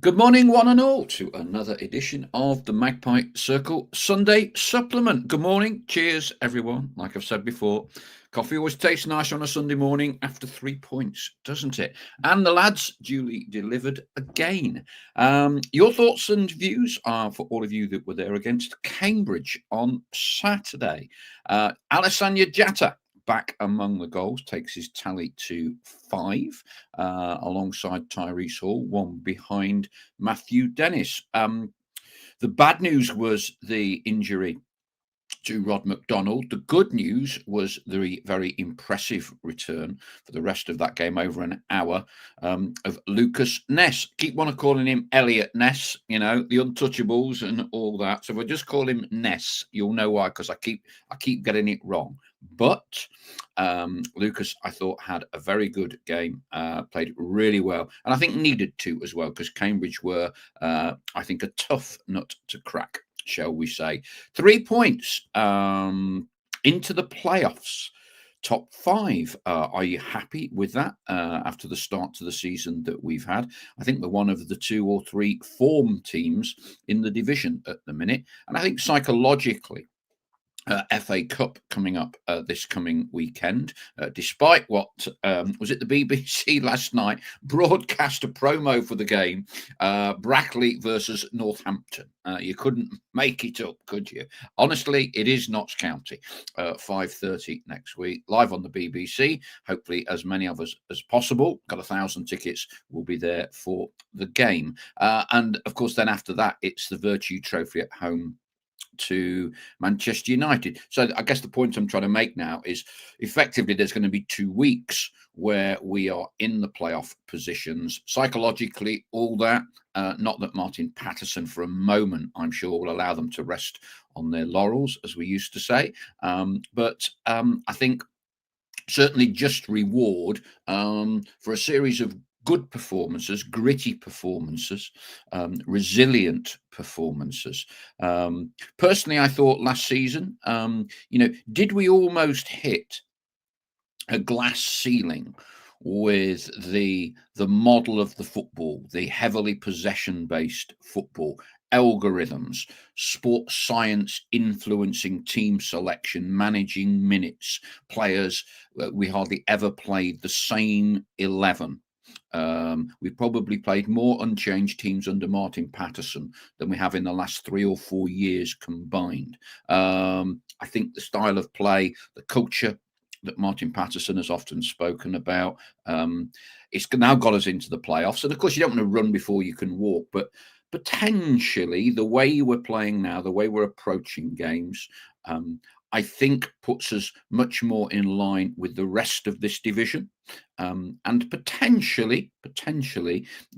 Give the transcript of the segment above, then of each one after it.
Good morning, one and all, to another edition of the Magpie Circle Sunday Supplement. Good morning. Cheers, everyone. Like I've said before, coffee always tastes nice on a Sunday morning after 3 points, doesn't it? And the lads duly delivered again. Your thoughts and views are for all of you that were there against Cambridge on Saturday. Alessandro Jatta back among the goals, takes his tally to 5, alongside Tyrese Hall, one behind Matthew Dennis. The bad news was the injury to Rod McDonald. The good news was the very impressive return for the rest of that game, over an hour, of Lucas Ness. Keep on calling him Elliot Ness, the Untouchables and all that. So if I just call him Ness, you'll know why, because I keep getting it wrong. But Lucas, I thought, had a very good game, played really well, and I think needed to as well, because Cambridge were, I think, a tough nut to crack, shall we say. 3 points into the playoffs. Top 5. Are you happy with that after the start to the season that we've had? I think we're one of the 2 or 3 form teams in the division at the minute. And I think psychologically, FA Cup coming up this coming weekend, despite what was it, the BBC last night broadcast a promo for the game, Brackley versus Northampton. You couldn't make it up, could you? Honestly, it is Notts County, 5:30 next week, live on the BBC. Hopefully as many of us as possible, got 1,000 tickets, will be there for the game. And of course then after that, it's the Virtue Trophy at home to Manchester United. So I guess the point I'm trying to make now is, effectively, there's going to be 2 weeks where we are in the playoff positions. Psychologically, all that, not that Martin Patterson for a moment, I'm sure, will allow them to rest on their laurels, as we used to say. But I think certainly just reward for a series of good performances, gritty performances, resilient performances. Personally, I thought last season, did we almost hit a glass ceiling with the model of the football, the heavily possession-based football, algorithms, sports science influencing team selection, managing minutes, players? We hardly ever played the same 11. We probably played more unchanged teams under Martin Patterson than we have in the last 3 or 4 years combined. I think the style of play, the culture that Martin Patterson has often spoken about, it's now got us into the playoffs. And of course, you don't want to run before you can walk, but potentially the way we're playing now, the way we're approaching games, I think puts us much more in line with the rest of this division, and potentially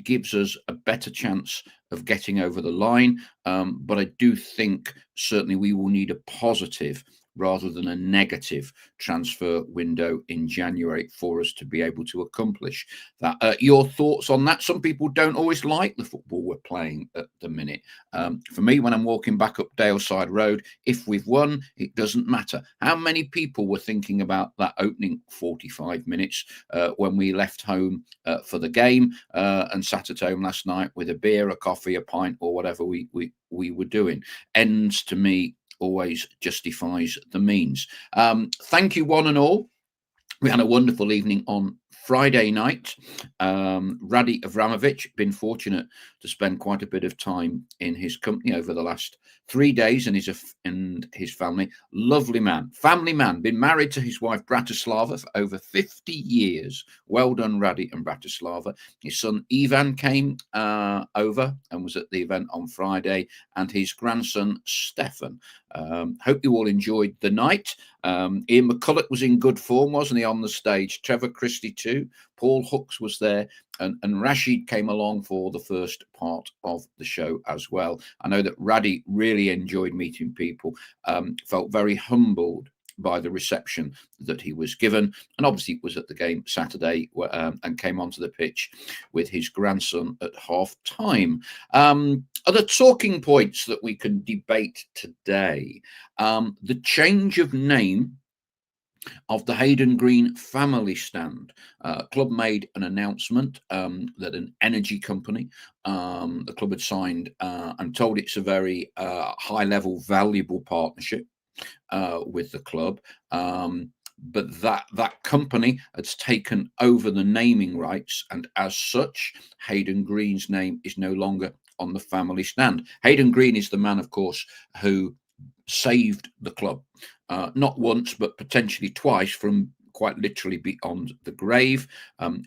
gives us a better chance of getting over the line. But I do think certainly we will need a positive rather than a negative transfer window in January for us to be able to accomplish that. Your thoughts on that? Some people don't always like the football we're playing at the minute. For me, when I'm walking back up Daleside Road, if we've won, it doesn't matter. How many people were thinking about that opening 45 minutes when we left home for the game and sat at home last night with a beer, a coffee, a pint, or whatever we were doing? Ends, to me, always justifies the means. Thank you, one and all. We had a wonderful evening on Friday night. Radi Avramovic, been fortunate to spend quite a bit of time in his company over the last 3 days, and his family. Lovely man, family man, been married to his wife Bratislava for over 50 years. Well done, Radi and Bratislava. His son Ivan came over and was at the event on Friday, and his grandson Stefan. Hope you all enjoyed the night. Ian McCulloch was in good form, wasn't he, on the stage? Trevor Christie too. Paul Hooks was there, and Rashid came along for the first part of the show as well. I know that Radi really enjoyed meeting people, felt very humbled by the reception that he was given, and obviously was at the game Saturday and came onto the pitch with his grandson at half time. Other talking points that we can debate today: the change of name of the Hayden Green family stand. Club made an announcement that an energy company, the club had signed and told it's a very high-level, valuable partnership with the club. But that company has taken over the naming rights, and as such, Hayden Green's name is no longer on the family stand. Hayden Green is the man, of course, who saved the club, not once, but potentially twice from quite literally beyond the grave.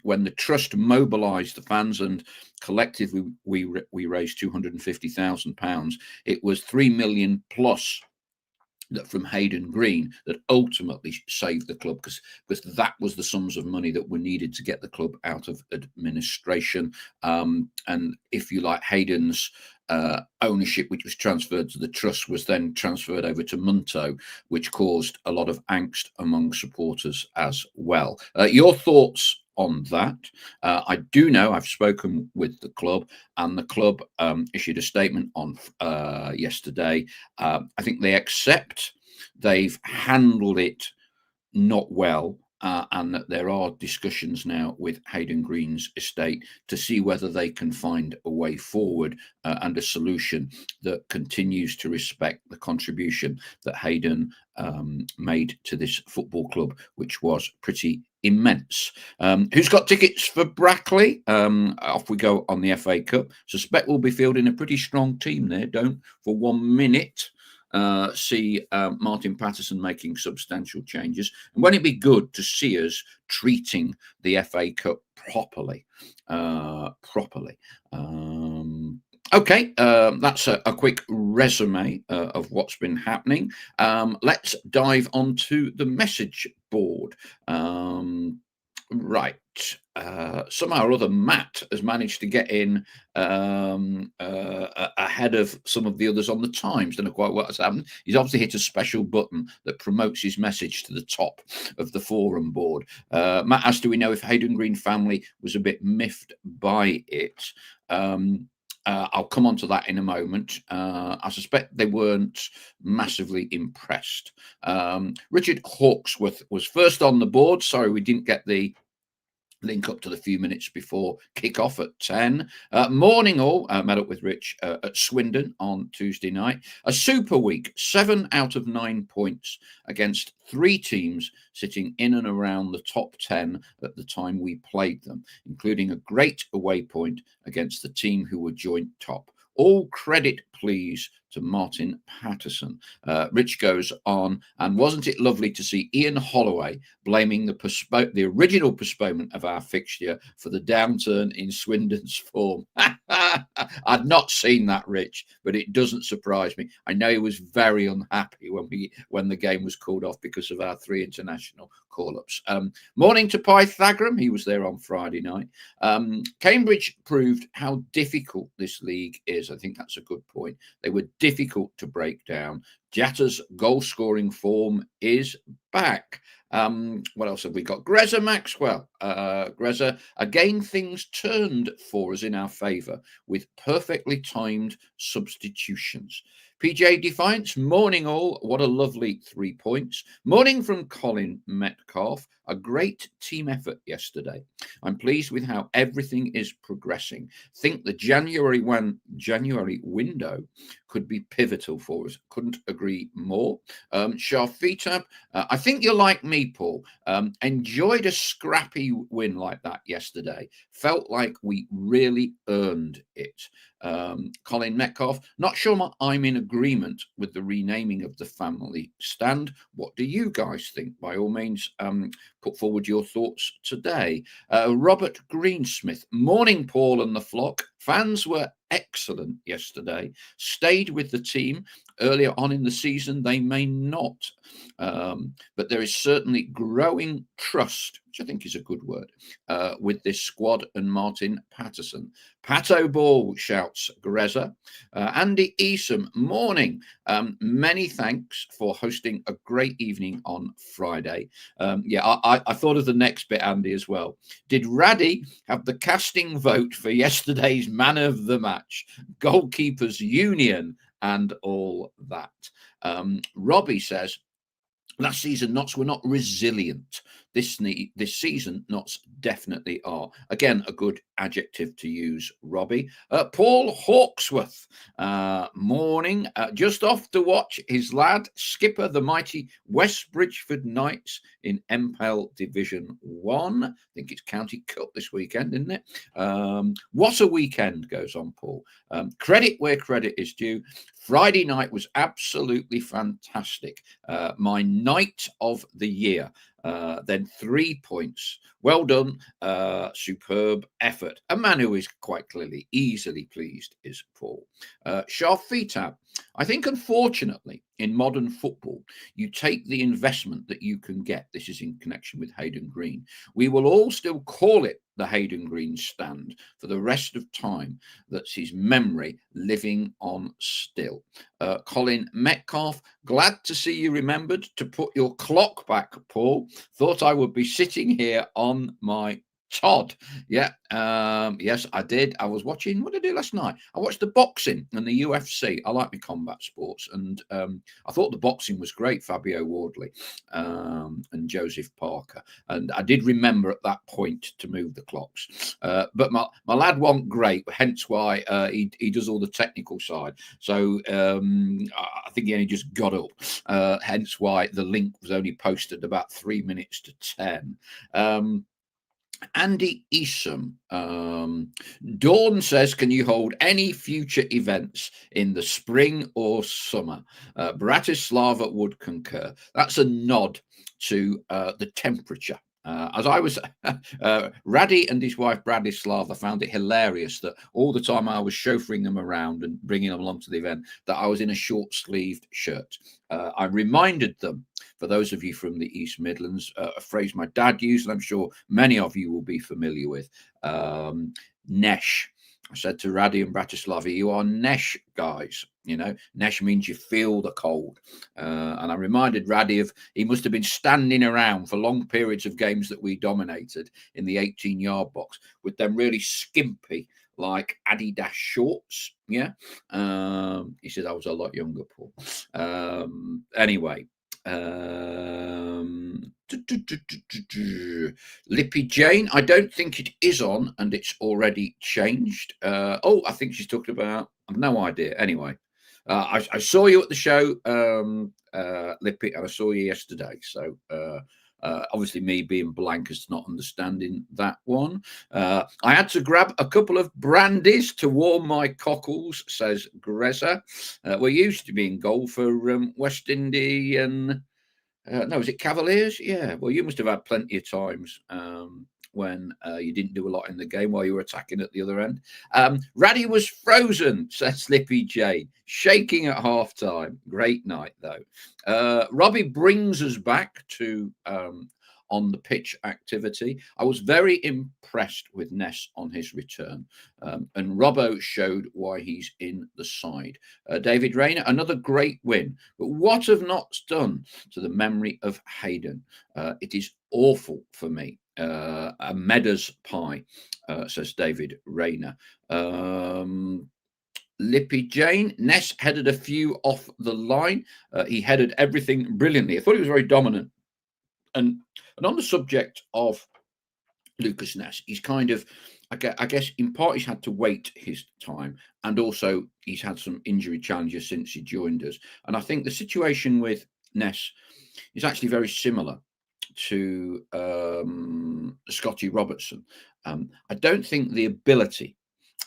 When the trust mobilised the fans and collectively we raised £250,000, it was 3 million plus that from Hayden Green that ultimately saved the club, because that was the sums of money that were needed to get the club out of administration. And if you like, Hayden's ownership, which was transferred to the trust, was then transferred over to Munto, which caused a lot of angst among supporters as well. Your thoughts on that? I do know I've spoken with the club, and the club issued a statement on yesterday. I think they accept they've handled it not well, and that there are discussions now with Hayden Green's estate to see whether they can find a way forward and a solution that continues to respect the contribution that Hayden made to this football club, which was pretty immense. Who's got tickets for Brackley? Off we go on the FA Cup. Suspect we'll be fielding a pretty strong team there. Don't for 1 minute see Martin Patterson making substantial changes. And won't it be good to see us treating the FA Cup properly? Okay, that's a quick resume of what's been happening. Let's dive onto the message board. Right. Somehow or other, Matt has managed to get in ahead of some of the others on the Times. Don't know quite what has happened. He's obviously hit a special button that promotes his message to the top of the forum board. Matt asked, do we know if Hayden Green family was a bit miffed by it? I'll come on to that in a moment. I suspect they weren't massively impressed. Richard Hawksworth was first on the board. Sorry, we didn't get the link up to the few minutes before kick-off at 10. Morning all. Met up with Rich at Swindon on Tuesday night. A super week, 7 out of 9 points against 3 teams sitting in and around the top 10 at the time we played them, including a great away point against the team who were joint top. All credit, please, to Martin Patterson. Rich goes on, and wasn't it lovely to see Ian Holloway blaming the original postponement of our fixture for the downturn in Swindon's form? I'd not seen that, Rich, but it doesn't surprise me. I know he was very unhappy when the game was called off because of our 3 international call-ups. Morning to Pythagoras. He was there on Friday night. Cambridge proved how difficult this league is. I think that's a good point. They were difficult to break down. Jatta's goal-scoring form is back. What else have we got? Greza Maxwell. Greza, again, things turned for us in our favour with perfectly timed substitutions. PJ Defiance, morning all. What a lovely 3 points. Morning from Colin Metcalf. A great team effort yesterday. I'm pleased with how everything is progressing. Think the January window could be pivotal for us. Couldn't agree more. Shafitab, I think you're like me, Paul. Enjoyed a scrappy win like that yesterday. Felt like we really earned it. Colin Metcalf, not sure I'm in agreement with the renaming of the family stand. What do you guys think? By all means, put forward your thoughts today. Robert Greensmith, morning, Paul and the flock. Fans were excellent yesterday. Stayed with the team. Earlier on in the season, they may not. But there is certainly growing trust, which I think is a good word, with this squad and Martin Patterson. Pato Ball, shouts Greza. Andy Easom, morning. Many thanks for hosting a great evening on Friday. I thought of the next bit, Andy, as well. Did Raddy have the casting vote for yesterday's man of the match, goalkeepers union, and all that? Robbie says, Last season, Notts were not resilient. This season, Notts definitely are. Again, a good adjective to use, Robbie. Paul Hawksworth, morning. Just off to watch his lad skipper the mighty West Bridgford Knights in MPEL Division 1. I think it's County Cup this weekend, isn't it? What a weekend, goes on Paul. Credit where credit is due. Friday night was absolutely fantastic. My night of the year. Then 3 points. Well done. Superb effort. A man who is quite clearly easily pleased is Paul. Shafita. I think, unfortunately, in modern football, you take the investment that you can get. This is in connection with Hayden Green. We will all still call it the Hayden Green stand for the rest of time. That's his memory living on still. Colin Metcalf, glad to see you remembered to put your clock back, Paul. Thought I would be sitting here on my Todd. Yeah. Yes, I did. I was watching, what did I do last night? I watched the boxing and the UFC. I like my combat sports. And I thought the boxing was great, Fabio Wardley and Joseph Parker. And I did remember at that point to move the clocks. But my lad wasn't great, hence why he does all the technical side. So I think he only just got up. Hence why the link was only posted about 3 minutes to 10. Andy Esom. Dawn says, can you hold any future events in the spring or summer? Bratislava would concur. That's a nod to the temperature. As I was, Raddy and his wife Bratislava found it hilarious that all the time I was chauffeuring them around and bringing them along to the event, that I was in a short-sleeved shirt. I reminded them, for those of you from the East Midlands, a phrase my dad used, and I'm sure many of you will be familiar with, Nesh. I said to Raddy and Bratislava, you are Nesh guys. You know, Nesh means you feel the cold. And I reminded Raddy of, he must have been standing around for long periods of games that we dominated in the 18-yard box with them really skimpy, like Adidas shorts. Yeah. He said I was a lot younger, Paul. Anyway. Lippy Jane, I don't think it is on and it's already changed. I think she's talking about, I've no idea. Anyway, I saw you at the show, Lippy, and I saw you yesterday. So obviously me being blank as to not understanding that one. I had to grab a couple of brandies to warm my cockles, says Greza. We used to be in goal for West Indian. No, was it Cavaliers? Yeah. Well, you must have had plenty of times when you didn't do a lot in the game while you were attacking at the other end. Raddy was frozen, says Slippy J, shaking at half time. Great night, though. Robbie brings us back to on the pitch activity. I was very impressed with Ness on his return, and Robbo showed why he's in the side. David Rayner, another great win, but what have Notts done to the memory of Hayden? It is awful for me. A Meadows pie, says David Rayner. Lippy Jane, Ness headed a few off the line. He headed everything brilliantly. I thought he was very dominant. And on the subject of Lucas Ness, he's kind of, I guess, in part he's had to wait his time, and also he's had some injury challenges since he joined us. And I think the situation with Ness is actually very similar to Scotty Robertson. I don't think the ability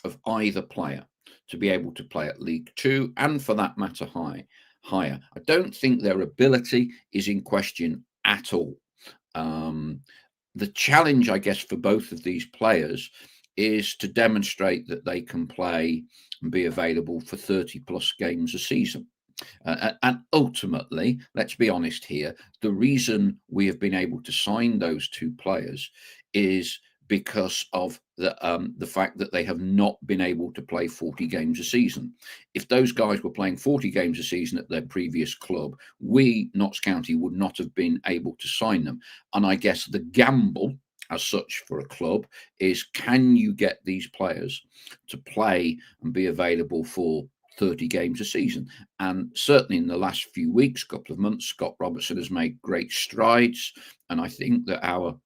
of either player to be able to play at League Two, and for that matter higher, I don't think their ability is in question at all. The challenge, I guess, for both of these players is to demonstrate that they can play and be available for 30 plus games a season. And ultimately, let's be honest here, the reason we have been able to sign those two players is because of the fact that they have not been able to play 40 games a season. If those guys were playing 40 games a season at their previous club, we, Notts County, would not have been able to sign them. And I guess the gamble as such for a club is, can you get these players to play and be available for 30 games a season. And certainly in the last few weeks, couple of months, Scott Robertson has made great strides. And I think that our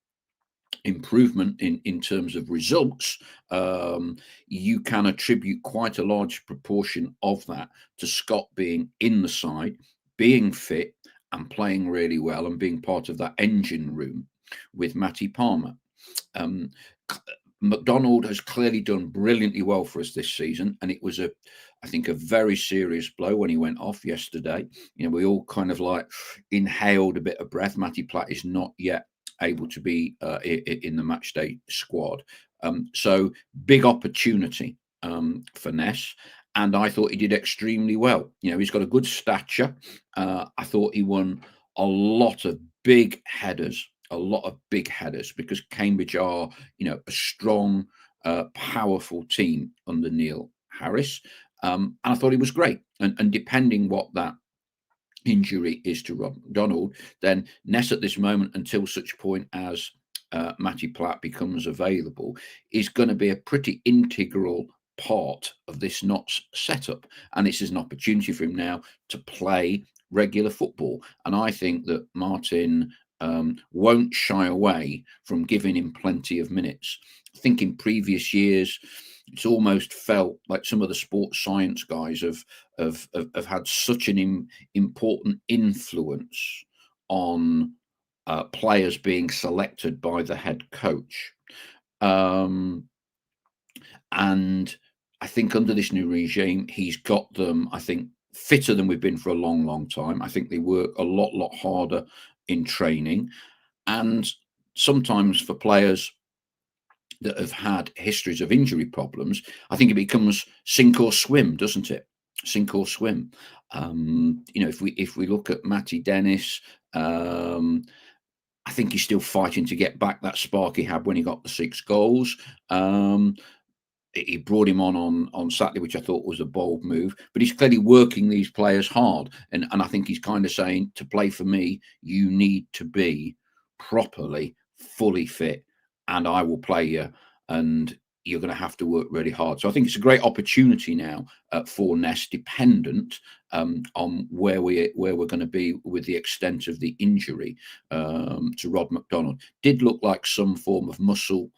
improvement in terms of results, you can attribute quite a large proportion of that to Scott being in the side, being fit and playing really well and being part of that engine room with Matty Palmer. Um, McDonald has clearly done brilliantly well for us this season, and it was I think, a very serious blow when he went off yesterday. We all kind of like inhaled a bit of breath. Matty Platt is not yet able to be in the match day squad, so big opportunity for Ness. And I thought he did extremely well. He's got a good stature. I thought he won a lot of big headers because Cambridge are, a strong, powerful team under Neil Harris. And I thought he was great. And depending what that injury is to Rob McDonald, then Ness at this moment, until such point as Matty Platt becomes available, is going to be a pretty integral part of this Notts setup. And this is an opportunity for him now to play regular football. And I think that Martin won't shy away from giving him plenty of minutes. I think in previous years, it's almost felt like some of the sports science guys have had such an important influence on players being selected by the head coach. And I think under this new regime, he's got them, I think, fitter than we've been for a long, long time. I think they work a lot harder in training. And sometimes for players that have had histories of injury problems, I think it becomes sink or swim, doesn't it? Sink or swim. If we look at Matty Dennis, I think he's still fighting to get back that spark he had when he got the 6 goals. He brought him on Saturday, which I thought was a bold move, but he's clearly working these players hard. And I think he's kind of saying, to play for me, you need to be properly, fully fit, and I will play you, and you're going to have to work really hard. So I think it's a great opportunity now for Ness, dependent on where we're going to be with the extent of the injury to Rob McDonald. Did look like some form of muscle,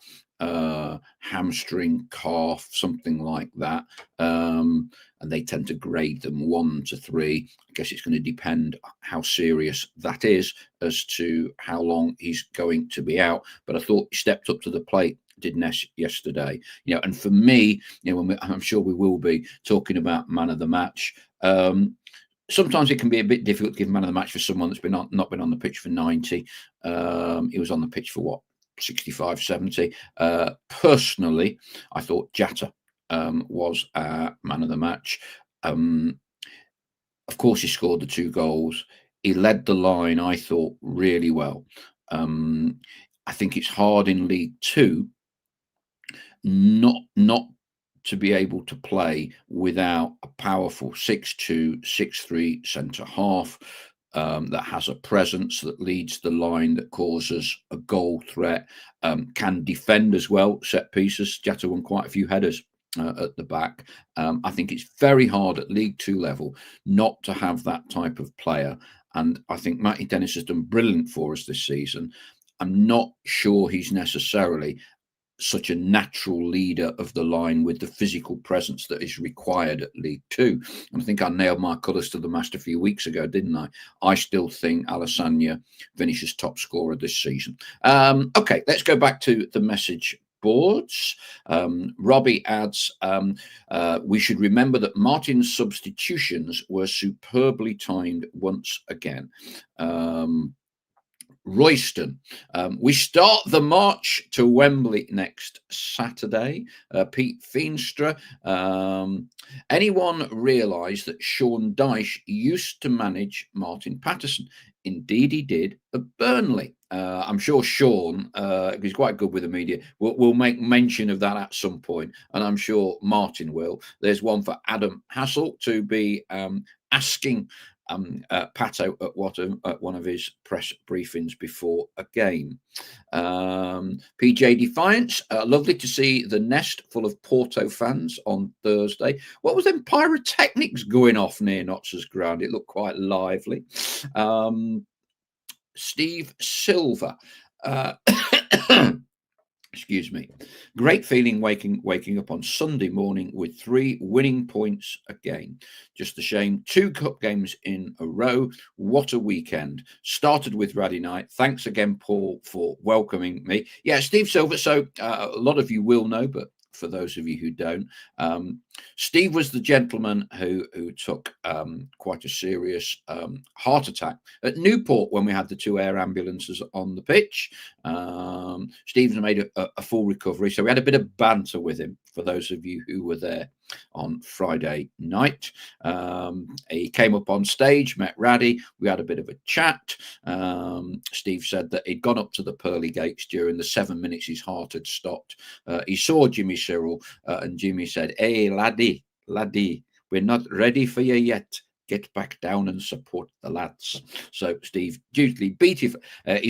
hamstring, calf, something like that. And they tend to grade them 1 to 3. I guess it's going to depend how serious that is as to how long he's going to be out. But I thought he stepped up to the plate, did Ness, yesterday. And for me, I'm sure we will be talking about man of the match. Sometimes it can be a bit difficult to give man of the match for someone that's not been on the pitch for 90. He was on the pitch for what? 65, 70. Personally, I thought Jatta was man of the match. Of course, he scored the 2 goals. He led the line, I thought, really well. I think it's hard in League 2 not to be able to play without a powerful 6'2", 6'3" centre half that has a presence, that leads the line, that causes a goal threat, can defend as well, set pieces. Jatta won quite a few headers at the back. I think it's very hard at League 2 level not to have that type of player. And I think Matty Dennis has done brilliant for us this season. I'm not sure he's necessarily such a natural leader of the line with the physical presence that is required at League 2. And I think I nailed my colours to the mast a few weeks ago, didn't I? I still think Alessandro finishes top scorer this season. Okay, let's go back to the message boards. Robbie adds, we should remember that Martin's substitutions were superbly timed once again. Royston, we start the march to Wembley next Saturday. Pete Feenstra, anyone realise that Sean Dyche used to manage Martin Patterson? Indeed, he did at Burnley. I'm sure Sean, he's quite good with the media, will make mention of that at some point, and I'm sure Martin will. There's one for Adam Hassel to be asking Pato at one of his press briefings before a game. PJ Defiance, lovely to see the nest full of Porto fans on Thursday. What was them pyrotechnics going off near Notts' ground? It looked quite lively. Steve Silver. Excuse me. Great feeling waking up on Sunday morning with 3 winning points again. Just a shame, 2 cup games in a row. What a weekend. Started with Raddy Night. Thanks again, Paul, for welcoming me. Yeah, Steve Silver. So a lot of you will know, but for those of you who don't, Steve was the gentleman who took quite a serious heart attack at Newport when we had the 2 air ambulances on the pitch. Steve's made a full recovery, so we had a bit of banter with him for those of you who were there on Friday night. He came up on stage, met Raddy, we had a bit of a chat. Steve said that he'd gone up to the pearly gates during the 7 minutes his heart had stopped. He saw Jimmy Cyril, and Jimmy said, "Hey laddie, we're not ready for you yet. Get back down and support the lads." So Steve dutifully beat his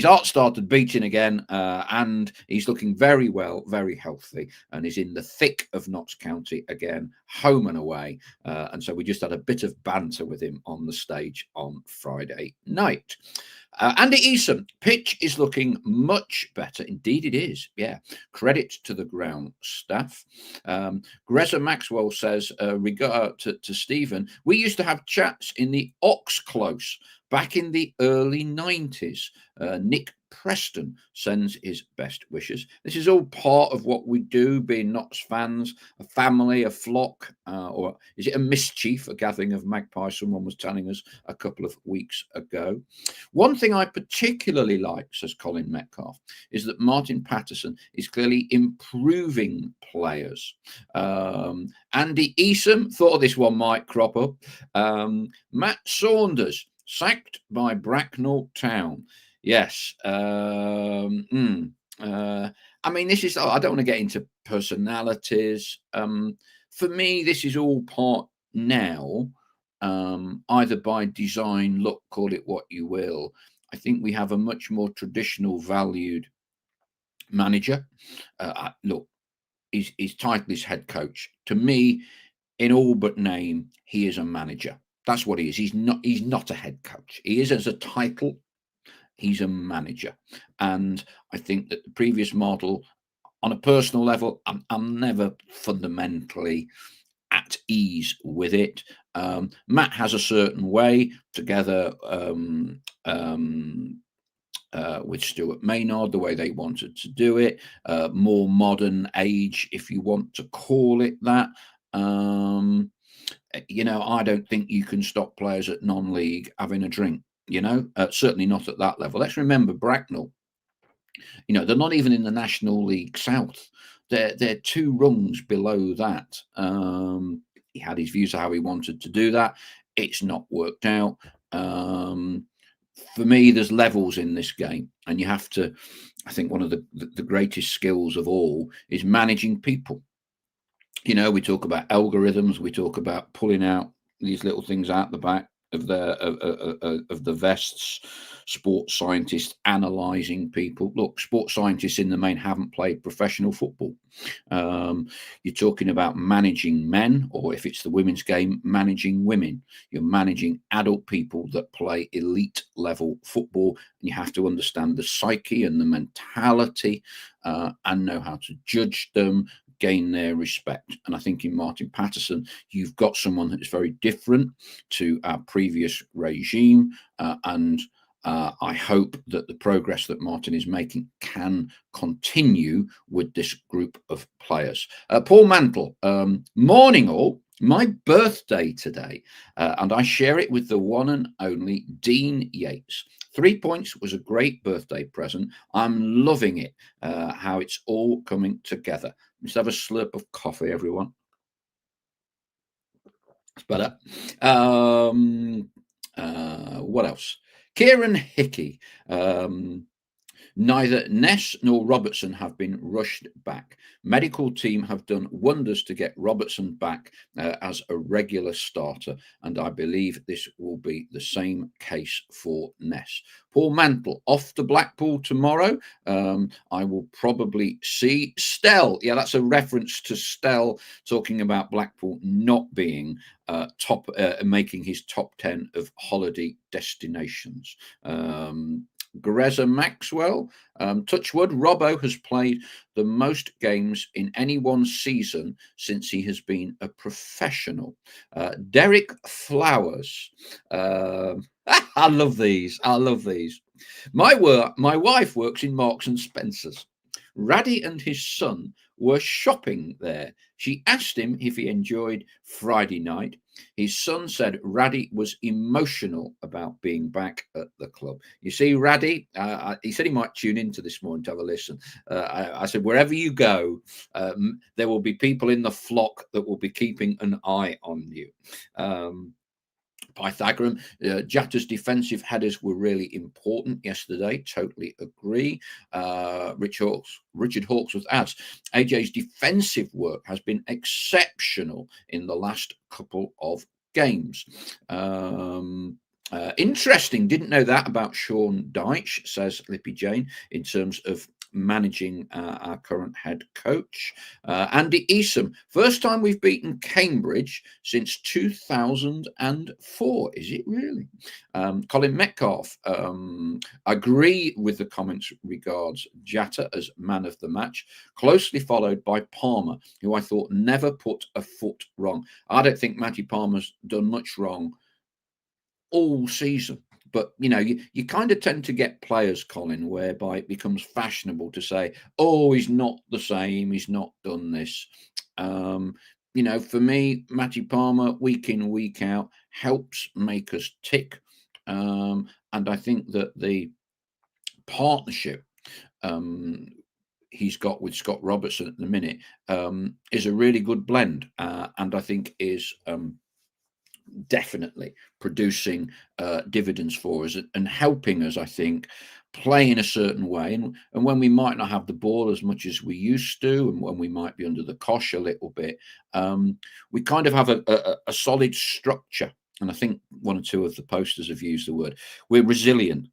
heart started beating again, and he's looking very well, very healthy, and is in the thick of Notts County again, home and away. And so we just had a bit of banter with him on the stage on Friday night. Andy Eason, pitch is looking much better. Indeed it is. Yeah. Credit to the ground staff. Greza Maxwell says, regard to Stephen, we used to have chats in the Ox Close back in the early 90s. Nick Preston sends his best wishes. This is all part of what we do, being Notts fans, a family, a flock, or is it a mischief, a gathering of Magpie, someone was telling us a couple of weeks ago. One thing I particularly like, says Colin Metcalf, is that Martin Patterson is clearly improving players. Andy Eason, thought this one might crop up. Matt Saunders, sacked by Bracknell Town. Yes. I mean, this is, I don't want to get into personalities. For me, this is all part now, either by design, look, call it what you will. I think we have a much more traditional valued manager. Look, his title is head coach. To me, in all but name, he is a manager. That's what he is. He's not a head coach. He is as a title. He's a manager. And I think that the previous model, on a personal level, I'm never fundamentally at ease with it. Matt has a certain way, together with Stuart Maynard, the way they wanted to do it, more modern age, if you want to call it that. I don't think you can stop players at non-league having a drink, certainly not at that level. Let's remember Bracknell, they're not even in the National League South. They're 2 rungs below that. He had his views of how he wanted to do that. It's not worked out. For me, there's levels in this game, and you have to, I think one of the greatest skills of all is managing people. We talk about algorithms, we talk about pulling out these little things out the back of the vests, sports scientists analysing people. Look, sports scientists in the main haven't played professional football. You're talking about managing men, or if it's the women's game, managing women. You're managing adult people that play elite level football, and you have to understand the psyche and the mentality, and know how to judge them, gain their respect. And I think in Martin Patterson, you've got someone that is very different to our previous regime, and I hope that the progress that Martin is making can continue with this group of players. Paul Mantle, morning all. My birthday today, and I share it with the one and only Dean Yates. 3 points was a great birthday present. I'm loving it, how it's all coming together. Let's have a slurp of coffee, everyone. It's better. What else? Kieran Hickey. Neither Ness nor Robertson have been rushed back. Medical team have done wonders to get Robertson back as a regular starter, and I believe this will be the same case for Ness. Paul Mantle off to Blackpool tomorrow. I will probably see Stell. Yeah, that's a reference to Stell talking about Blackpool not being making his top 10 of holiday destinations. Greza Maxwell, Touchwood, Robbo has played the most games in any one season since he has been a professional. Derek Flowers, I love these. I love these. My wife works in Marks and Spencers. Raddy and his son were shopping there. She asked him if he enjoyed Friday night. His son said Raddy was emotional about being back at the club. You see, Raddy, he said he might tune into this morning to have a listen. I said, wherever you go, there will be people in the flock that will be keeping an eye on you. Pythagorean, Jatta's defensive headers were really important yesterday. Totally agree. Richard Hawksworth adds, AJ's defensive work has been exceptional in the last couple of games. Interesting. Didn't know that about Sean Dyche, says Lippy Jane, in terms of managing our current head coach. Andy Easom, first time we've beaten Cambridge since 2004. Is it really? Colin Metcalf, agree with the comments regards Jatta as man of the match, closely followed by Palmer, who I thought never put a foot wrong. I don't think Matty Palmer's done much wrong all season. But, you kind of tend to get players, Colin, whereby it becomes fashionable to say, oh, he's not the same, he's not done this. For me, Matty Palmer, week in, week out, helps make us tick. And I think that the partnership he's got with Scott Robertson at the minute is a really good blend. And I think is... definitely producing dividends for us and helping us, I think, play in a certain way. And when we might not have the ball as much as we used to, and when we might be under the cosh a little bit, we kind of have a solid structure. And I think one or two of the posters have used the word, we're resilient.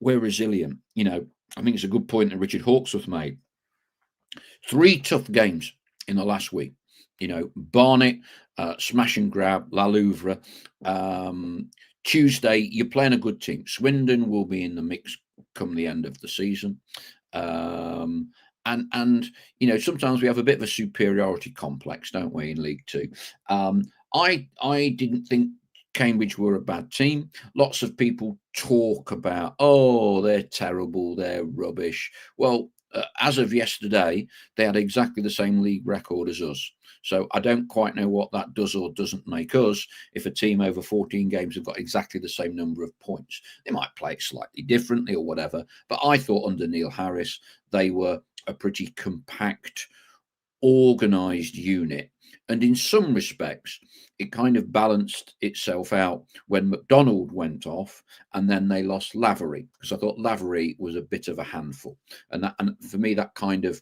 We're resilient. I think it's a good point that Richard Hawksworth made. 3 tough games in the last week. Barnet, smash and grab, La Louvre. Tuesday, you're playing a good team. Swindon will be in the mix come the end of the season. And sometimes we have a bit of a superiority complex, don't we, in League Two? I didn't think Cambridge were a bad team. Lots of people talk about, oh, they're terrible, they're rubbish. Well, as of yesterday, they had exactly the same league record as us. So I don't quite know what that does or doesn't make us if a team over 14 games have got exactly the same number of points. They might play it slightly differently or whatever. But I thought under Neil Harris, they were a pretty compact, organised unit. And in some respects, it kind of balanced itself out when McDonald went off and then they lost Lavery, because I thought Lavery was a bit of a handful. And for me, that kind of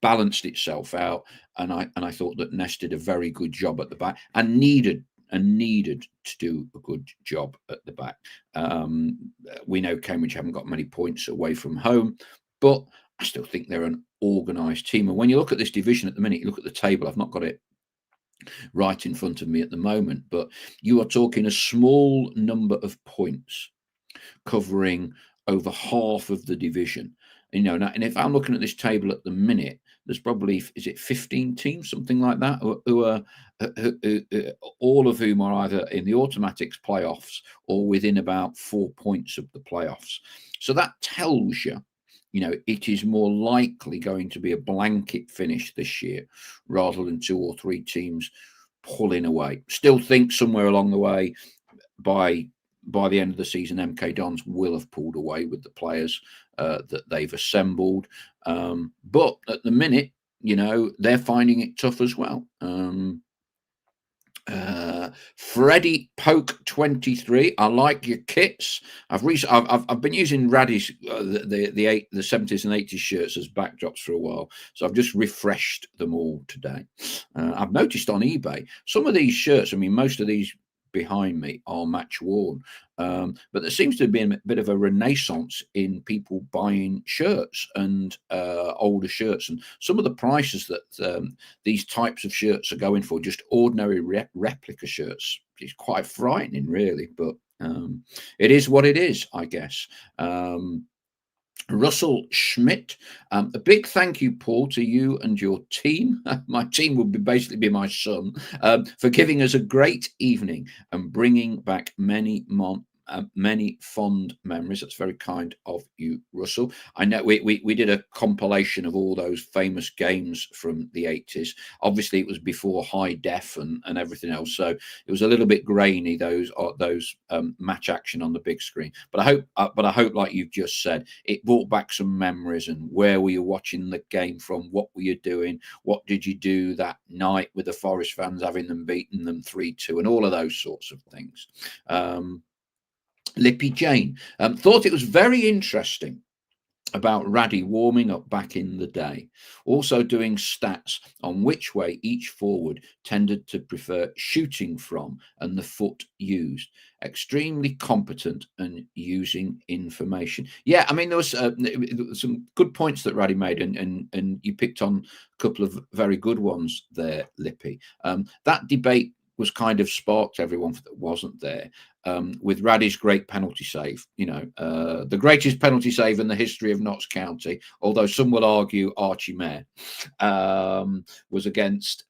balanced itself out. And I thought that Ness did a very good job at the back and needed to do a good job at the back. We know Cambridge haven't got many points away from home, but I still think they're an organised team. And when you look at this division at the minute, you look at the table, I've not got it right in front of me at the moment, but you are talking a small number of points covering over half of the division. And if I'm looking at this table at the minute, there's probably, is it 15 teams, something like that, who are all of whom are either in the automatics playoffs or within about 4 points of the playoffs. So that tells you, it is more likely going to be a blanket finish this year rather than 2 or 3 teams pulling away. Still think somewhere along the way, by the end of the season, MK Dons will have pulled away with the players that they've assembled. But at the minute, they're finding it tough as well. Freddie Poke 23. I like your kits. I've been using Raddy's the 70s and 80s shirts as backdrops for a while, so I've just refreshed them all today. I've noticed on eBay some of these shirts. I mean, most of these behind me are match worn, but there seems to have been a bit of a renaissance in people buying shirts and older shirts, and some of the prices that these types of shirts are going for, just ordinary replica shirts, is quite frightening, really. But it is what it is, I guess. Russell Schmidt, a big thank you, Paul, to you and your team. My team would basically be my son, for giving us a great evening and bringing back many fond memories. That's very kind of you, Russell. I know we did a compilation of all those famous games from the 80s. Obviously, it was before high def and everything else, so it was a little bit grainy, those match action on the big screen. But I hope, like you've just said, it brought back some memories. And where were you watching the game from? What were you doing? What did you do that night with the Forest fans, having them beaten them 3-2, and all of those sorts of things. Lippy Jane thought it was very interesting about Raddy warming up back in the day, also doing stats on which way each forward tended to prefer shooting from and the foot used. Extremely competent and using information. Yeah, I mean, there was some good points that Raddy made, and you picked on a couple of very good ones there, Lippy. That debate was kind of sparked everyone that wasn't there, with Raddy's great penalty save. The greatest penalty save in the history of Notts County, although some will argue Archie Mair, was against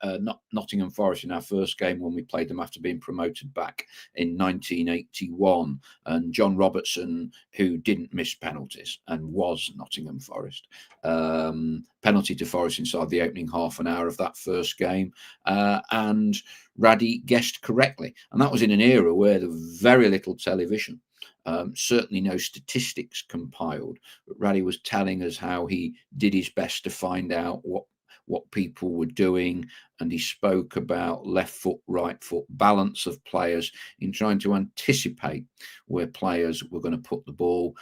Nottingham Forest in our first game when we played them after being promoted back in 1981. And John Robertson, who didn't miss penalties and was Nottingham Forest, penalty to Forest inside the opening half an hour of that first game, and Raddy guessed correctly. And that was in an era where there was very little television, certainly no statistics compiled. But Raddy was telling us how he did his best to find out what people were doing, and he spoke about left foot, right foot, balance of players in trying to anticipate where players were going to put the ball.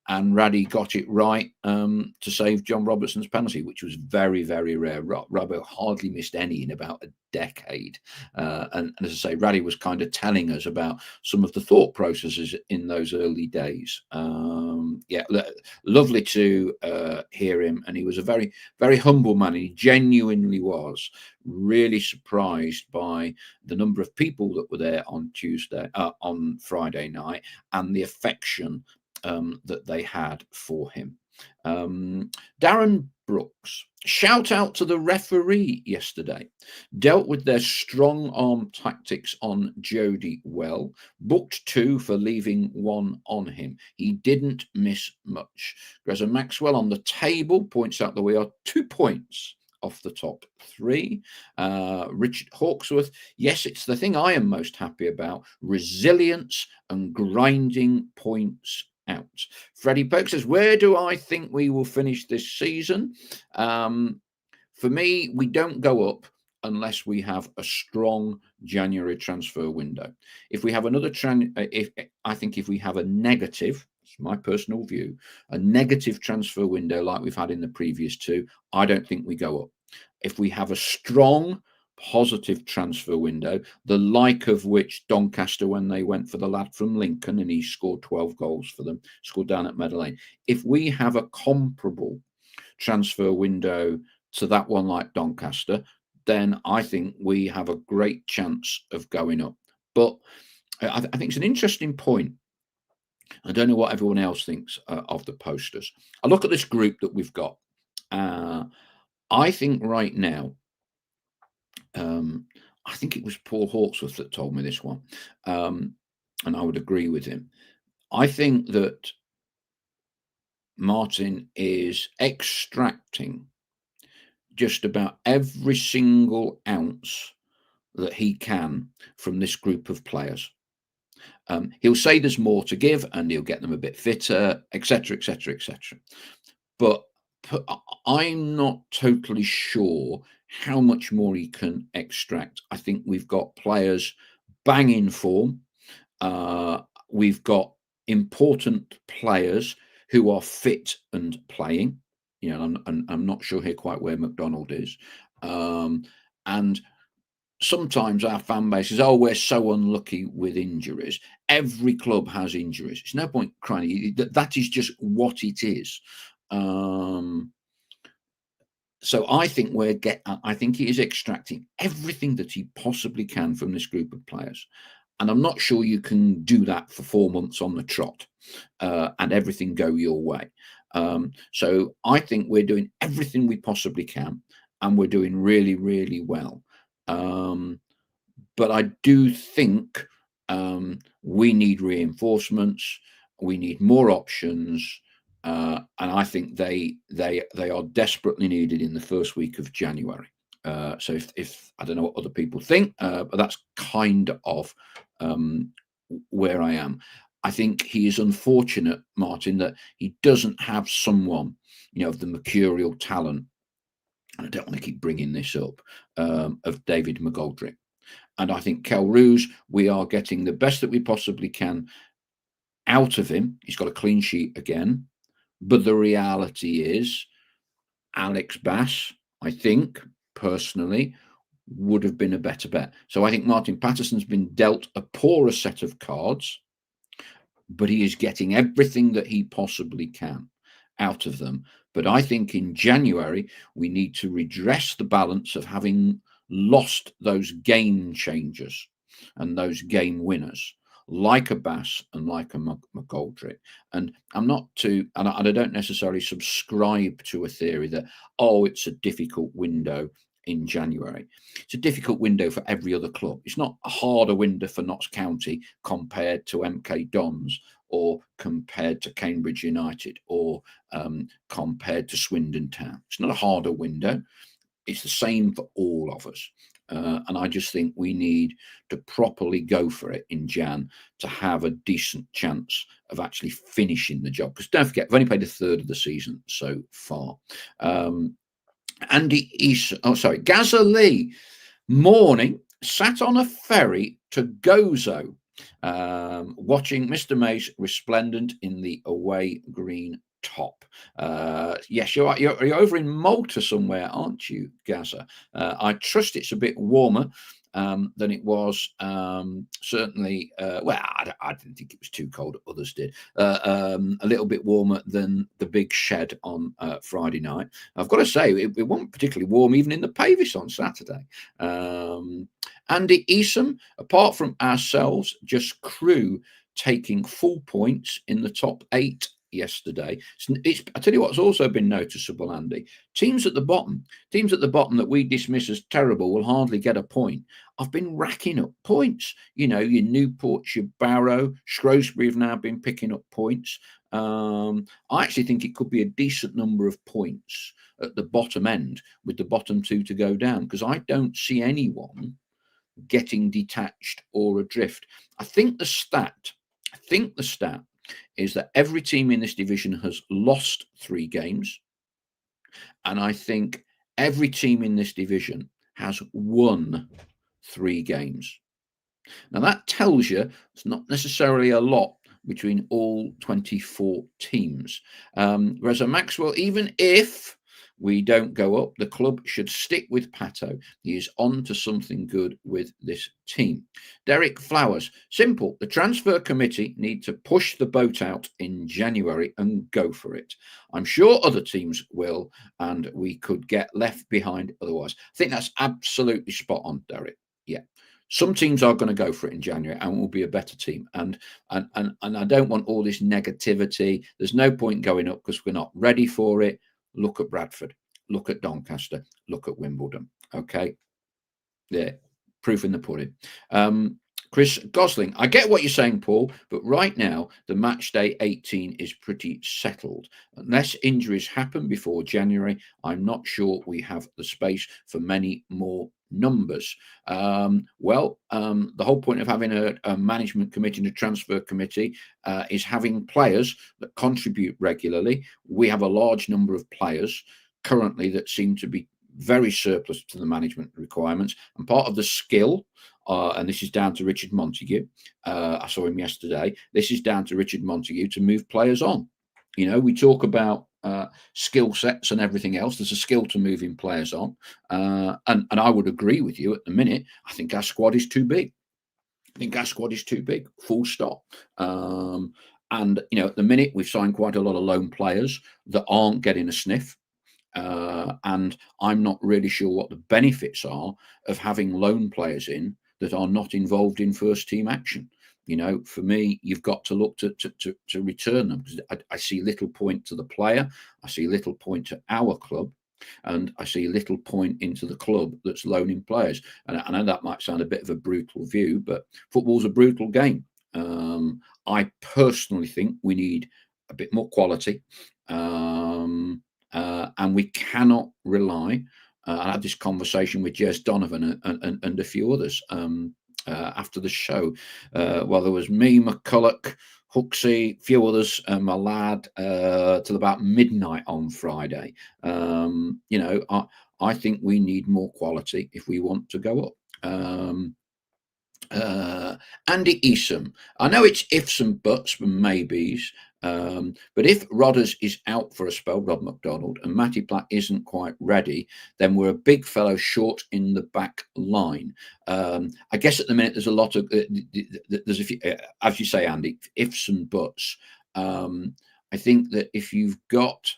And Raddy got it right to save John Robertson's penalty, which was very, very rare. Robbo hardly missed any in about a decade. And as I say, Raddy was kind of telling us about some of the thought processes in those early days. Lovely to hear him. And he was a very, very humble man. He genuinely was really surprised by the number of people that were there on Friday night, and the affection that they had for him. Darren Brooks, shout out to the referee yesterday. Dealt with their strong arm tactics on Jody well. Booked 2 for leaving 1 on him. He didn't miss much. Greza Maxwell on the table points out that we are 2 points off the top 3. Richard Hawksworth, yes, it's the thing I am most happy about: resilience and grinding points out. Freddie Poke says, where do I think we will finish this season? For me, we don't go up unless we have a strong January transfer window. If we have another if we have a negative, it's my personal view, a negative transfer window like we've had in the previous 2, I don't think we go up. If we have a strong positive transfer window, the like of which Doncaster, when they went for the lad from Lincoln and he scored 12 goals for them, scored down at Meadow Lane. If we have a comparable transfer window to that one like Doncaster, then I think we have a great chance of going up. But I think it's an interesting point. I don't know what everyone else thinks of the posters. I look at this group that we've got. I think right now, I think it was Paul Hawksworth that told me this one, and I would agree with him. I think that Martin is extracting just about every single ounce that he can from this group of players. He'll say there's more to give, and he'll get them a bit fitter, etc., etc., etc. But I'm not totally sure how much more he can extract. I think we've got players bang in form. We've got important players who are fit and playing. You know, I'm not sure here quite where McDonald is. And sometimes our fan base is, oh, we're so unlucky with injuries. Every club has injuries. It's no point crying. That is just what it is. So I think I think he is extracting everything that he possibly can from this group of players. And I'm not sure you can do that for 4 months on the trot and everything go your way. So I think we're doing everything we possibly can, and we're doing really, really well. But I do think we need reinforcements. We need more options. And I think they are desperately needed in the first week of January. So if I don't know what other people think, but that's kind of where I am. I think he is unfortunate, Martin, that he doesn't have someone, of the mercurial talent. And I don't want to keep bringing this up, of David McGoldrick. And I think Kelroos, we are getting the best that we possibly can out of him. He's got a clean sheet again. But the reality is, Alex Bass, I think, personally, would have been a better bet. So I think Martin Patterson's been dealt a poorer set of cards, but he is getting everything that he possibly can out of them. But I think in January, we need to redress the balance of having lost those game changers and those game winners, like a Bass and like a McGoldrick. And I'm not too, and I don't necessarily subscribe to a theory that, oh, it's a difficult window in January. It's a difficult window for every other club. It's not a harder window for Notts County compared to MK Dons or compared to Cambridge United or compared to Swindon Town. It's not a harder window. It's the same for all of us. And I just think we need to properly go for it in Jan to have a decent chance of actually finishing the job. Because don't forget, we've only played a third of the season so far. Gaza Lee, morning, sat on a ferry to Gozo, watching Mr. Mace resplendent in the away green top. Yes, you're over in Malta somewhere, aren't you, Gaza? I trust it's a bit warmer than it was certainly. I didn't think it was too cold. Others did. A little bit warmer than the big shed on Friday night. I've got to say, it wasn't particularly warm even in the Pavis on Saturday. Andy Easom, apart from ourselves, just Crew taking full points in the top 8 yesterday. I tell you what's also been noticeable, Andy. Teams at the bottom that we dismiss as terrible will hardly get a point. I've been racking up points. Your Newports, your Barrow, Shrewsbury have now been picking up points. I actually think it could be a decent number of points at the bottom end with the bottom 2 to go down, because I don't see anyone getting detached or adrift. I think the stat is that every team in this division has lost 3 games, and I think every team in this division has won 3 games. Now that tells you it's not necessarily a lot between all 24 teams. Whereas Maxwell, even if we don't go up, the club should stick with Pato. He is on to something good with this team. Derek Flowers, simple. The transfer committee need to push the boat out in January and go for it. I'm sure other teams will, and we could get left behind otherwise. I think that's absolutely spot on, Derek. Yeah. Some teams are going to go for it in January and will be a better team. And I don't want all this negativity. There's no point going up because we're not ready for it. Look at Bradford, look at Doncaster, look at Wimbledon. Okay. There, proof in the pudding. Chris Gosling, I get what you're saying, Paul, but right now the match day 18 is pretty settled. Unless injuries happen before January, I'm not sure we have the space for many more numbers. The whole point of having a management committee and a transfer committee is having players that contribute regularly. We have a large number of players currently that seem to be very surplus to the management requirements. And part of the skill, and this is down to Richard Montague, I saw him yesterday, this is down to Richard Montague to move players on. We talk about skill sets and everything else. There's a skill to moving players on. And I would agree with you at the minute. I think our squad is too big. Full stop. And at the minute we've signed quite a lot of loan players that aren't getting a sniff. And I'm not really sure what the benefits are of having loan players in that are not involved in first team action. For me, you've got to look to return them, because I see little point to the player. I see little point to our club. And I see little point into the club that's loaning players. And I know that might sound a bit of a brutal view, but football's a brutal game. I personally think we need a bit more quality. And we cannot rely. I had this conversation with Jez Donovan and a few others after the show. Well, there was me, McCulloch, Hooksy, a few others, my lad, till about midnight on Friday. I think we need more quality if we want to go up. Andy Easom, I know it's ifs and buts and maybes, but if Rodders is out for a spell, Rod McDonald, and Matty Platt isn't quite ready, then we're a big fellow short in the back line. I guess at the minute there's a lot of there's a few, as you say, Andy, ifs and buts. I think that if you've got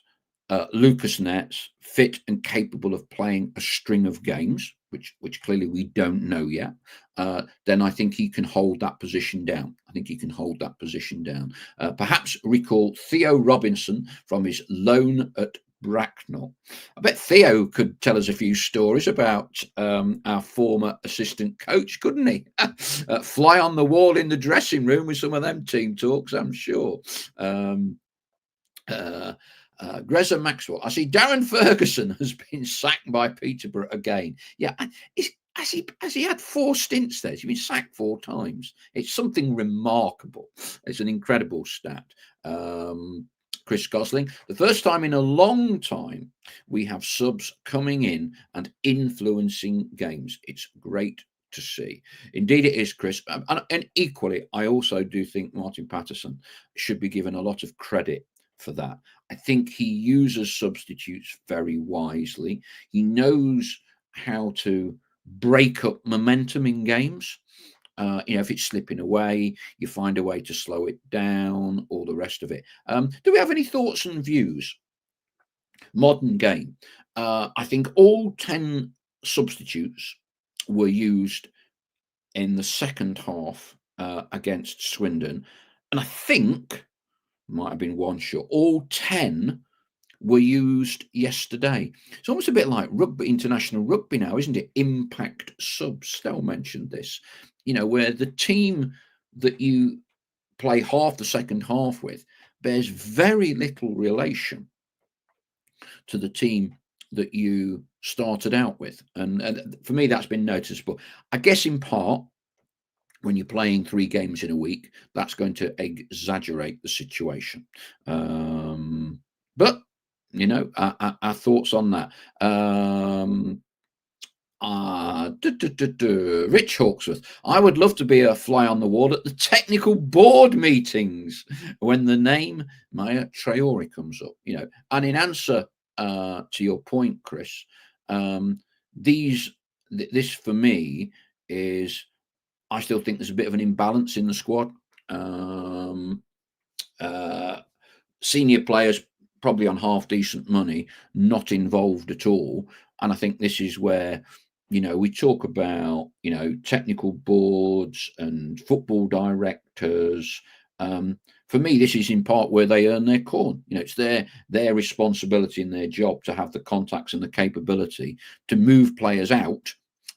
Lucas Nets fit and capable of playing a string of games, which clearly we don't know yet, then I think he can hold that position down. Perhaps recall Theo Robinson from his loan at Bracknell. I bet Theo could tell us a few stories about our former assistant coach, couldn't he? Fly on the wall in the dressing room with some of them team talks, I'm sure. Greza Maxwell, I see Darren Ferguson has been sacked by Peterborough again. Yeah, has he had 4 stints there? He's been sacked 4 times. It's something remarkable. It's an incredible stat. Chris Gosling, the first time in a long time we have subs coming in and influencing games. It's great to see. Indeed it is, Chris. And equally, I also do think Martin Patterson should be given a lot of credit for that. I think he uses substitutes very wisely. He knows how to break up momentum in games. If it's slipping away, you find a way to slow it down, all the rest of it. Do we have any thoughts and views? Modern game. I think all 10 substitutes were used in the second half against Swindon. And I think, might have been one shot, all 10 were used yesterday. It's almost a bit like rugby, international rugby now, isn't it? Impact subs. Stell mentioned this, where the team that you play half the second half with bears very little relation to the team that you started out with. And for me, that's been noticeable. I guess in part, when you're playing 3 games in a week, that's going to exaggerate the situation. But our thoughts on that. Rich Hawksworth, I would love to be a fly on the wall at the technical board meetings when the name Maya Traore comes up. And in answer to your point, Chris, this for me is, I still think there's a bit of an imbalance in the squad. Senior players probably on half decent money, not involved at all. And I think this is where, we talk about, technical boards and football directors. For me, this is in part where they earn their corn. It's their responsibility and their job to have the contacts and the capability to move players out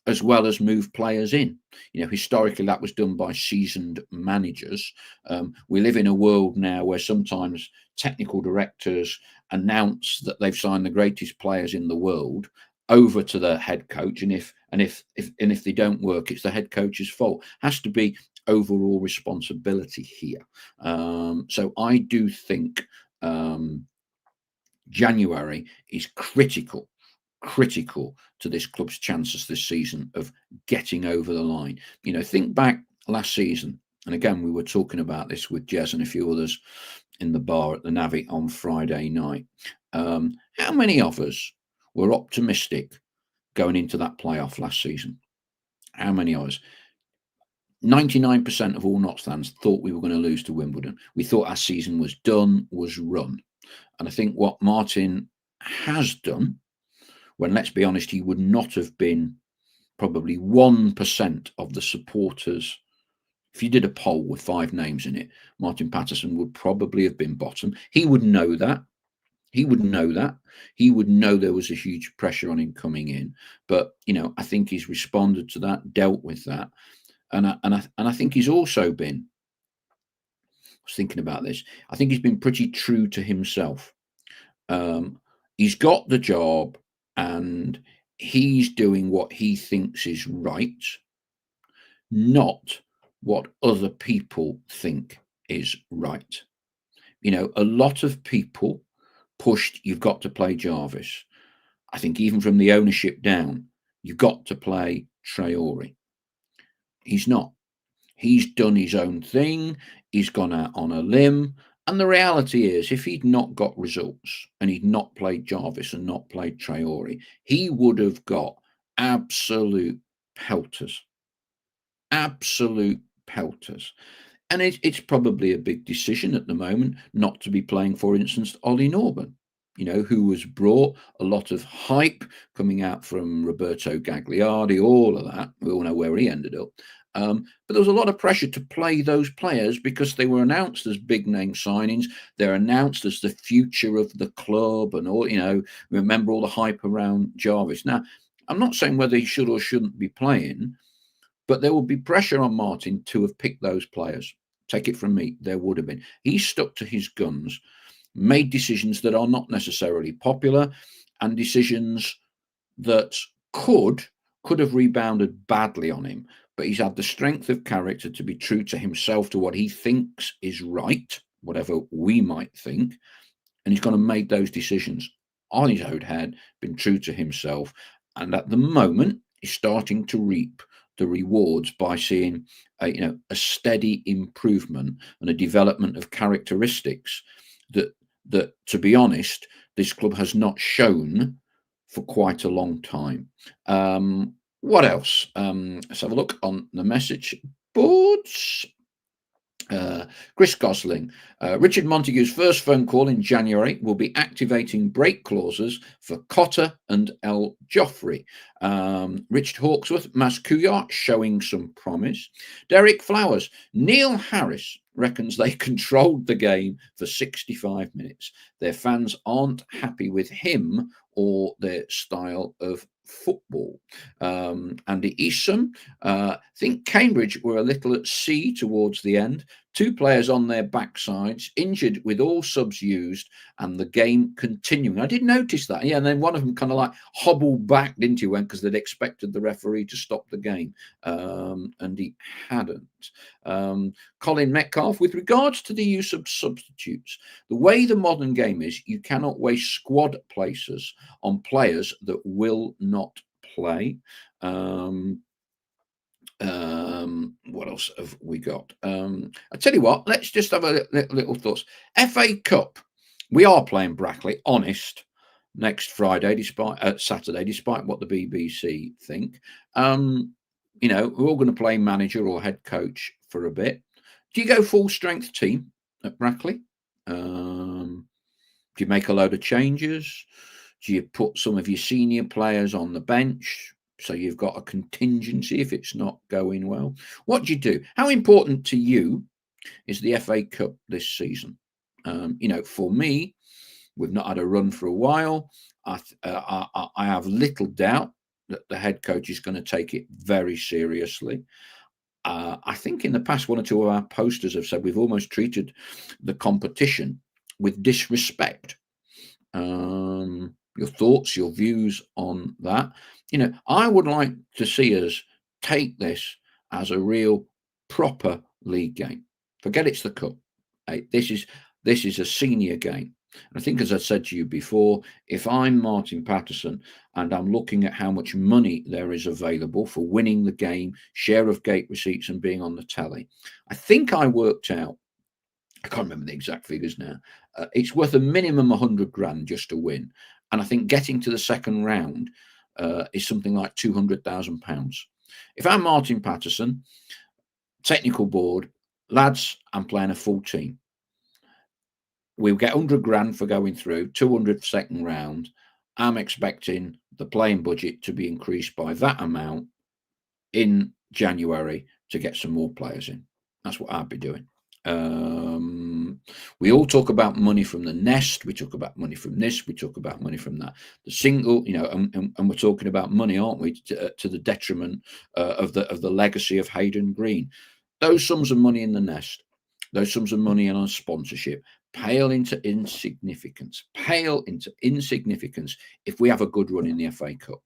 as well as move players in. Historically, that was done by seasoned managers. We live in a world now where sometimes technical directors announce that they've signed the greatest players in the world over to the head coach, and if they don't work, it's the head coach's fault. Has to be overall responsibility here. So I do think January is critical critical to this club's chances this season of getting over the line. Think back last season, and again, we were talking about this with Jez and a few others in the bar at the Navy on Friday night. How many of us were optimistic going into that playoff last season? How many of us? 99% of all Notts fans thought we were going to lose to Wimbledon. We thought our season was done, was run. And I think what Martin has done, when, let's be honest, he would not have been probably 1% of the supporters. If you did a poll with 5 names in it, Martin Patterson would probably have been bottom. He would know that. He would know that. He would know there was a huge pressure on him coming in. But, I think he's responded to that, dealt with that. And I think he's also been, I was thinking about this, I think he's been pretty true to himself. He's got the job and he's doing what he thinks is right, not what other people think is right. A lot of people pushed, you've got to play Jarvis. I think even from the ownership down, you've got to play Traore. He's not. He's done his own thing. He's gone out on a limb. And the reality is, if he'd not got results and he'd not played Jarvis and not played Traore, he would have got absolute pelters. Absolute pelters. And it's probably a big decision at the moment not to be playing, for instance, Ollie Norburn, who was brought a lot of hype coming out from Roberto Gagliardi, all of that. We all know where he ended up. But there was a lot of pressure to play those players because they were announced as big name signings. They're announced as the future of the club and all, remember all the hype around Jarvis. Now, I'm not saying whether he should or shouldn't be playing, but there would be pressure on Martin to have picked those players. Take it from me, there would have been. He stuck to his guns, made decisions that are not necessarily popular and decisions that could have rebounded badly on him. But he's had the strength of character to be true to himself, to what he thinks is right, whatever we might think. And he's gone and made those decisions on his own head, been true to himself. And at the moment, he's starting to reap the rewards by seeing a steady improvement and a development of characteristics that, to be honest, this club has not shown for quite a long time. What else? Let's have a look on the message boards. Chris Gosling, Richard Montague's first phone call in January will be activating break clauses for Cotter and El Joffrey. Richard Hawksworth, Mascouillard showing some promise. Derek Flowers, Neil Harris reckons they controlled the game for 65 minutes. Their fans aren't happy with him or their style of football. Andy Eason, think Cambridge were a little at sea towards the end. 2 players on their backsides, injured with all subs used, and the game continuing. I did notice that, yeah. And then one of them kind of like hobbled back, didn't he, because they'd expected the referee to stop the game, and he hadn't. Colin Metcalf, with regards to the use of substitutes, the way the modern game is, you cannot waste squad places on players that will not play. What else have we got? I tell you what, let's just have a little thoughts. FA Cup, we are playing Brackley, honest, next Friday, Saturday, despite what the BBC think. We're all going to play manager or head coach for a bit. Do you go full strength team at Brackley? Do you make a load of changes? Do you put some of your senior players on the bench so you've got a contingency if it's not going well? What do you do? How important to you is the FA Cup this season? For me, we've not had a run for a while. I have little doubt that the head coach is going to take it very seriously. I think in the past, 1 or 2 of our posters have said we've almost treated the competition with disrespect. Your thoughts, your views on that? I would like to see us take this as a real proper league game. Forget it's the cup. This is a senior game. And I think, as I said to you before, if I'm Martin Patterson and I'm looking at how much money there is available for winning the game, share of gate receipts, and being on the telly, I think I worked out, I can't remember the exact figures now. It's worth a minimum 100 grand just to win. And I think getting to the second round is something like £200,000. If I'm Martin Patterson, technical board, lads, I'm playing a full team. We'll get 100 grand for going through, 200 for second round. I'm expecting the playing budget to be increased by that amount in January to get some more players in. That's what I'd be doing. We all talk about money from the nest. We talk about money from this. We talk about money from that. The single, and we're talking about money, aren't we? To the detriment of the legacy of Hayden Green. Those sums of money in the nest, those sums of money on sponsorship, pale into insignificance. Pale into insignificance if we have a good run in the FA Cup.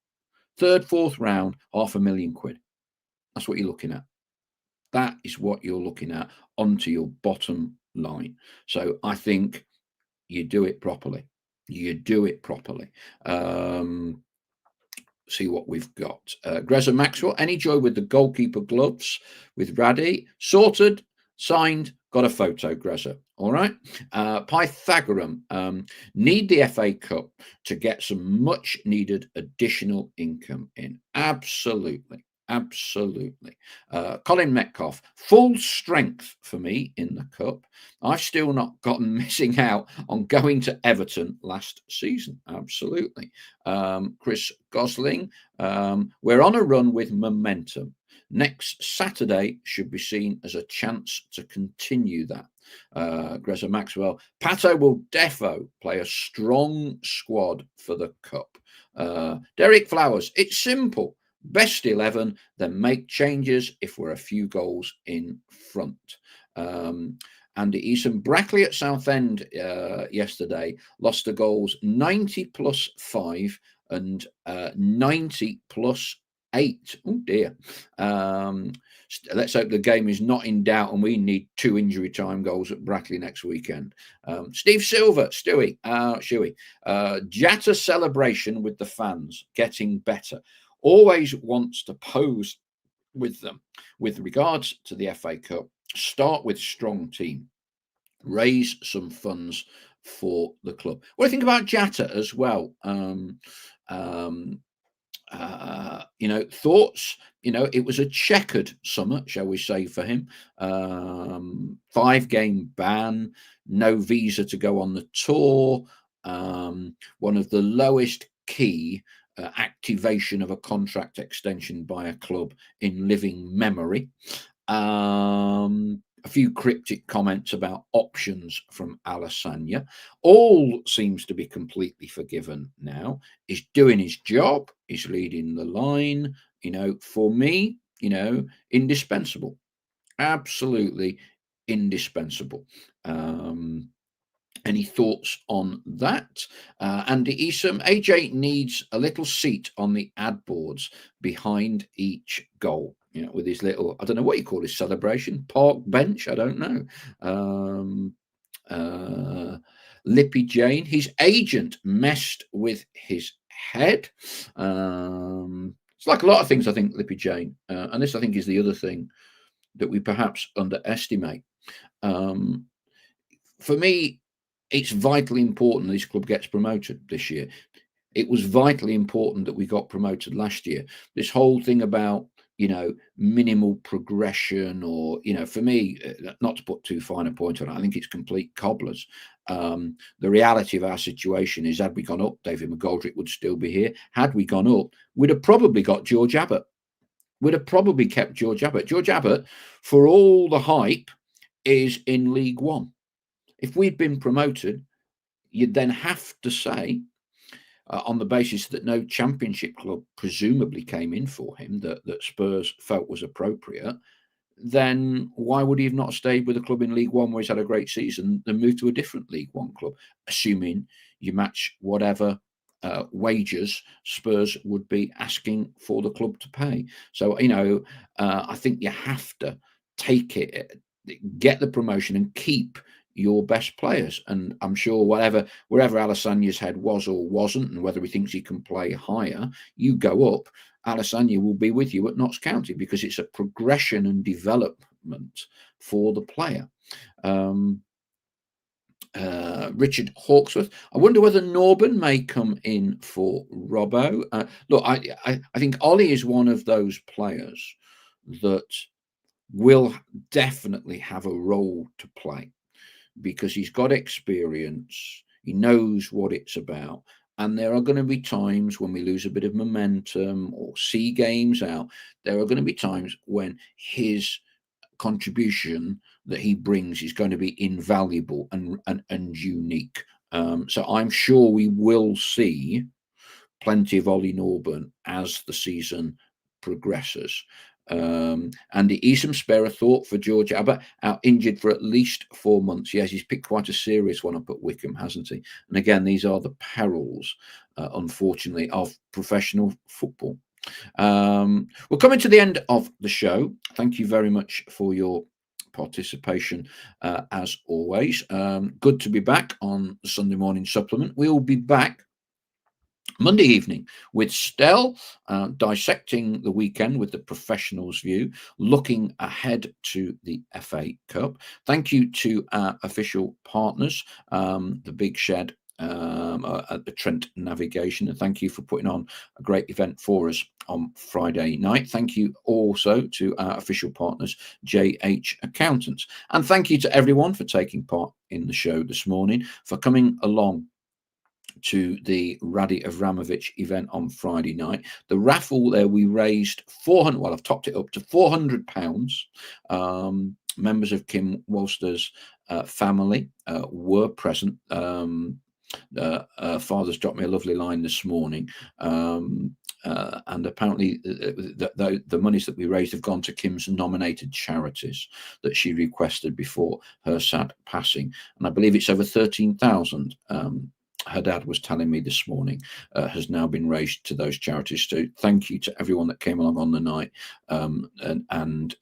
Third, fourth round, £500,000. That's what you're looking at. That is what you're looking at onto your bottom line. So I think you do it properly. You do it properly. See what we've got. Greza Maxwell, any joy with the goalkeeper gloves with Raddy? Sorted, signed, got a photo, Greza. All right. Pythagorean, need the FA Cup to get some much needed additional income in. Absolutely. Absolutely. Colin Metcalf, full strength for me in the cup. I've still not gotten missing out on going to Everton last season. Absolutely. Chris Gosling, we're on a run with momentum. Next Saturday should be seen as a chance to continue that. Greza Maxwell, Pato will defo play a strong squad for the cup. Derek Flowers, it's simple. Best 11, then make changes if we're a few goals in front. Andy Eason, Brackley at Southend yesterday lost the goals 90 plus 5 and 90 plus 8. Oh dear. Let's hope the game is not in doubt and we need 2 injury time goals at Brackley next weekend. Steve Silver, Stewie, Jatta celebration with the fans getting better. Always wants to pose with them. With regards to the FA Cup, start with strong team, raise some funds for the club. What do you think about Jatta as well? Thoughts, it was a checkered summer, shall we say, for him. 5-game ban, no visa to go on the tour, one of the lowest key activation of a contract extension by a club in living memory. A few cryptic comments about options from Alassania. All seems to be completely forgiven now. He's doing his job. He's leading the line. For me, indispensable. Absolutely indispensable. Any thoughts on that? Andy Easom, AJ needs a little seat on the ad boards behind each goal. With his little, I don't know what you call his celebration, park bench, I don't know. Lippy Jane, his agent messed with his head. It's like a lot of things, I think, Lippy Jane. And this, I think, is the other thing that we perhaps underestimate. For me, it's vitally important this club gets promoted this year. It was vitally important that we got promoted last year. This whole thing about, minimal progression or, for me, not to put too fine a point on it, I think it's complete cobblers. The reality of our situation is, had we gone up, David McGoldrick would still be here. Had we gone up, we'd have probably got George Abbott. We'd have probably kept George Abbott. George Abbott, for all the hype, is in League One. If we'd been promoted, you'd then have to say, on the basis that no championship club presumably came in for him, that Spurs felt was appropriate, then why would he have not stayed with a club in League One where he's had a great season and moved to a different League One club, assuming you match whatever wages Spurs would be asking for the club to pay? So, I think you have to take it, get the promotion and keep your best players. And I'm sure wherever Alasanya's head was or wasn't, and whether he thinks he can play higher, you go up, Alasanya will be with you at Notts County, because it's a progression and development for the player. Richard Hawksworth. I wonder whether Norban may come in for Robbo. Look, I think Ollie is one of those players that will definitely have a role to play, because he's got experience, he knows what it's about. And there are going to be times when we lose a bit of momentum or see games out. There are going to be times when his contribution that he brings is going to be invaluable and unique. So I'm sure we will see plenty of Ollie Norburn as the season progresses. Andy Easom, spare a thought for George Abbott, out injured for at least 4 months. Yes, he's picked quite a serious one up at Wickham, hasn't he? And again, these are the perils, unfortunately, of professional football. We're coming to the end of the show. Thank you very much for your participation, as always. Good to be back on the Sunday morning supplement. We'll be back Monday evening with Stell, dissecting the weekend with the professionals' view, looking ahead to the FA Cup. Thank you to our official partners, the Big Shed at the Trent Navigation, and thank you for putting on a great event for us on Friday night. Thank you also to our official partners, JH Accountants, and thank you to everyone for taking part in the show this morning, for coming along to the Radi Avramovic event on Friday night. The raffle there, we raised 400. Well, I've topped it up to £400. Members of Kim Wolster's family were present. Father's dropped me a lovely line this morning. And apparently the monies that we raised have gone to Kim's nominated charities that she requested before her sad passing. And I believe it's over 13,000. Her dad was telling me this morning, has now been raised to those charities. So thank you to everyone that came along on the night and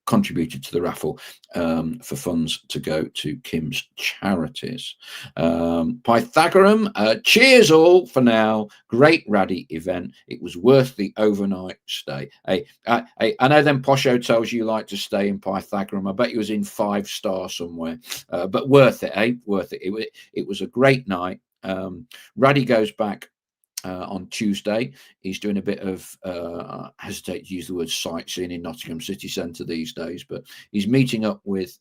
contributed to the raffle for funds to go to Kim's charities. Pythagorean, cheers all for now. Great Raddy event. It was worth the overnight stay. Hey, I know them posh hotels you like to stay in, Pythagorean. I bet you was in 5-star somewhere, but worth it, eh? Worth it. It was a great night. Raddy goes back on Tuesday. He's doing a bit of, I hesitate to use the word sightseeing in Nottingham city centre these days, but he's meeting up with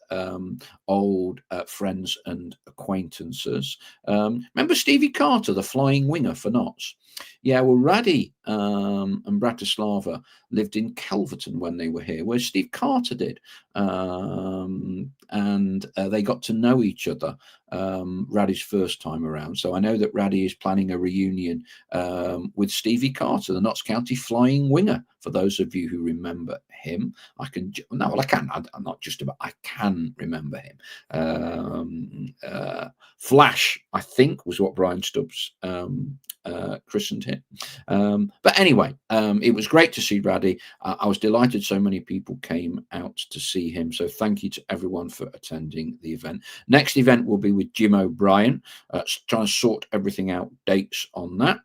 old friends and acquaintances. Remember Stevie Carter, the flying winger for Notts? Yeah, well, Raddy and Bratislava lived in Kelverton when they were here, where Steve Carter did. And they got to know each other Raddy's first time around. So I know that Raddy is planning a reunion with Stevie Carter, the Notts County flying winger. For those of you who remember him, I can remember him. Flash, I think, was what Brian Stubbs christened him. But anyway, it was great to see Raddy. I was delighted so many people came out to see him. So thank you to everyone for attending the event. Next event will be with Jim O'Brien, trying to sort everything out, dates on that.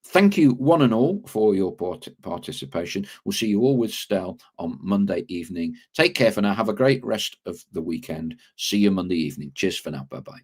Thank you, one and all, for your participation. We'll see you all with Stell on Monday evening. Take care for now. Have a great rest of the weekend. See you Monday evening. Cheers for now. Bye-bye.